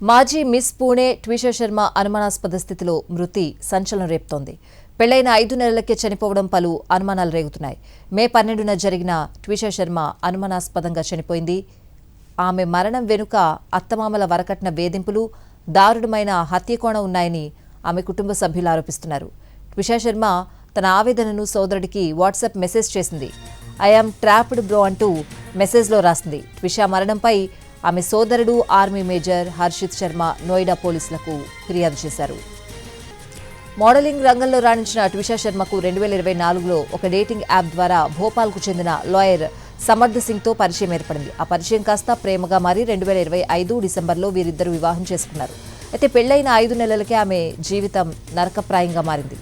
మాజీ మిస్ పూణే ట్విషా శర్మ అనుమానాస్పద స్థితిలో మృతి సంచలనం రేపుతోంది. పెళ్లైన 5 నెలలకే చనిపోవడం పలు అనుమానాలు రేగుతున్నాయి. మే 12న జరిగిన ట్విషా శర్మ అనుమానాస్పదంగా చనిపోయింది. ఆమె మరణం వెనుక అత్తమామల వరకట్న వేధింపులు, దారుణమైన హత్యకోణం ఉన్నాయని ఆమె కుటుంబ సభ్యులు ఆరోపిస్తున్నారు. ట్విషా శర్మ తన ఆవేదనను సోదరుడికి వాట్సాప్ మెసేజ్ చేసింది. ఐ యామ్ ట్రాప్డ్ బ్రో అంటూ మెసేజ్లో రాసింది. ట్విషా మరణంపై ఆమె సోదరుడు ఆర్మీ మేజర్ హర్షిత్ శర్మ నోయిడా పోలీసులకు ఫిర్యాదు చేశారు. మోడలింగ్ రంగంలో రాణించిన ట్విషా శర్మకు 2024లో ఒక డేటింగ్ యాప్ ద్వారా భోపాల్కు చెందిన లాయర్ సమర్థ్ సింగ్తో పరిచయం ఏర్పడింది. ఆ పరిచయం కాస్త ప్రేమగా మారి 2025 డిసెంబర్లో వీరిద్దరూ వివాహం చేసుకున్నారు. అయితే పెళ్లైన 5 నెలలకే ఆమె జీవితం నరకప్రాయంగా మారింది.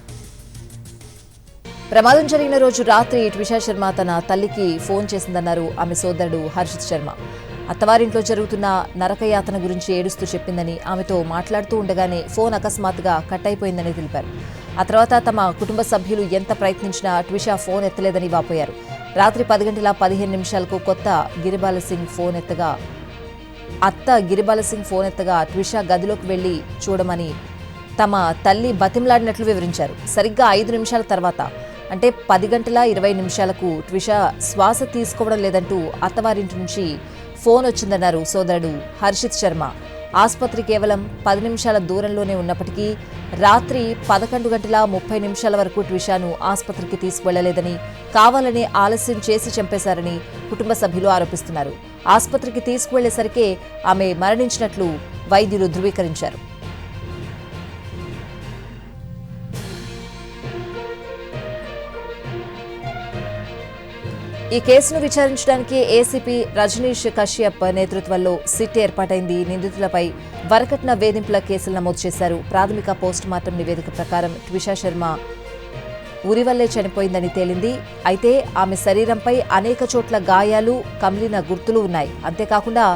ప్రమాదం జరిగిన రోజు రాత్రి ట్విషా శర్మ తన తల్లికి ఫోన్ చేసిందన్నారు ఆమె సోదరుడు హర్షిత్ శర్మ. అత్తవారింట్లో జరుగుతున్న నరకయాతన గురించి ఏడుస్తూ చెప్పిందని, ఆమెతో మాట్లాడుతూ ఉండగానే ఫోన్ అకస్మాత్తుగా కట్ అయిపోయిందని తెలిపారు. ఆ తర్వాత తమ కుటుంబ సభ్యులు ఎంత ప్రయత్నించినా ట్విషా ఫోన్ ఎత్తలేదని వాపోయారు. రాత్రి 10:15 కొత్త గిరిబాలసింగ్ ఫోన్ ఎత్తగా ట్విషా గదిలోకి వెళ్లి చూడమని తమ తల్లి బతిమలాడినట్లు వివరించారు. సరిగ్గా 5 నిమిషాల తర్వాత అంటే 10:20 ట్విషా శ్వాస తీసుకోవడం లేదంటూ అత్తవారింటి నుంచి ఫోన్ వచ్చిందన్నారు సోదరుడు హర్షిత్ శర్మ. ఆసుపత్రి కేవలం 10 నిమిషాల దూరంలోనే ఉన్నప్పటికీ రాత్రి 11:30 వరకు ట్విషాను ఆసుపత్రికి తీసుకువెళ్లలేదని, కావాలని ఆలస్యం చేసి చంపేశారని కుటుంబ సభ్యులు ఆరోపిస్తున్నారు. ఆసుపత్రికి తీసుకువెళ్లేసరికే ఆమె మరణించినట్లు వైద్యులు ధృవీకరించారు. ఈ కేసును విచారించడానికి ఏసీపీ రజనీష్ కశ్యప్ నేతృత్వంలో సిట్ ఏర్పాటైంది. నిందితులపై వరకట్న వేధింపుల కేసులు నమోదు చేశారు. ప్రాథమిక పోస్టుమార్టం నివేదిక ప్రకారం ట్విషా శర్మ ఉరివల్లే చనిపోయిందని తేలింది. అయితే ఆమె శరీరంపై అనేక చోట్ల గాయాలు, కమిలిన గుర్తులు ఉన్నాయి. అంతేకాకుండా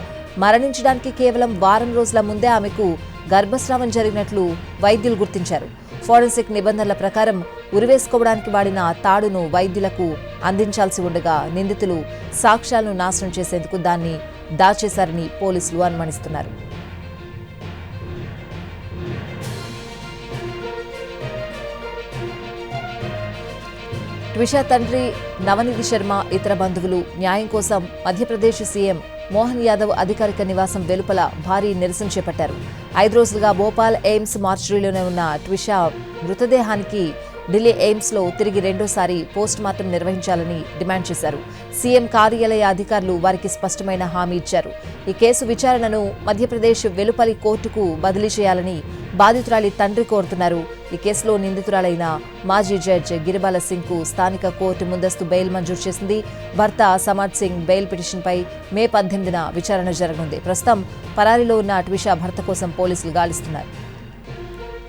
మరణించడానికి కేవలం వారం రోజుల ముందే ఆమెకు గర్భస్రావం జరిగినట్లు వైద్యులు గుర్తించారు. ఫోరెన్సిక్ నిబంధనల ప్రకారం ఉరివేసుకోవడానికి వాడిన తాడును వైద్యులకు అందించాల్సి ఉండగా నిందితులు సాక్ష్యాలను నాశనం చేసేందుకు దాన్ని దాచేశారని పోలీసులు అనుమానిస్తున్నారు. ట్విషా తండ్రి నవనిధి శర్మ, ఇతర బంధువులు న్యాయం కోసం మధ్యప్రదేశ్ సీఎం మోహన్ యాదవ్ అధికారిక నివాసం వెలుపల భారీ నిరసన చేపట్టారు. 5 రోజులుగా భోపాల్ ఎయిమ్స్ మార్చురీలోనే ఉన్న ట్విషా మృతదేహానికి ఢిల్లీ ఎయిమ్స్లో తిరిగి రెండోసారి పోస్టుమార్టం నిర్వహించాలని డిమాండ్ చేశారు. సీఎం కార్యాలయ అధికారులు వారికి స్పష్టమైన హామీ ఇచ్చారు. ఈ కేసు విచారణను మధ్యప్రదేశ్ వెలుపలి కోర్టుకు బదిలీ చేయాలని బాధితురాలి తండ్రి కోరుతున్నారు. ఈ కేసులో నిందితురాలైన మాజీ జడ్జి గిరిబాల సింగ్ కు స్థానిక కోర్టు ముందస్తు బెయిల్ మంజూరు చేసింది. భర్త సమర్థ్ సింగ్ బెయిల్ పిటిషన్పై మే 18న విచారణ జరగనుంది. ప్రస్తుతం పరారీలో ఉన్న ట్విషా భర్త కోసం పోలీసులు గాలిస్తున్నారు.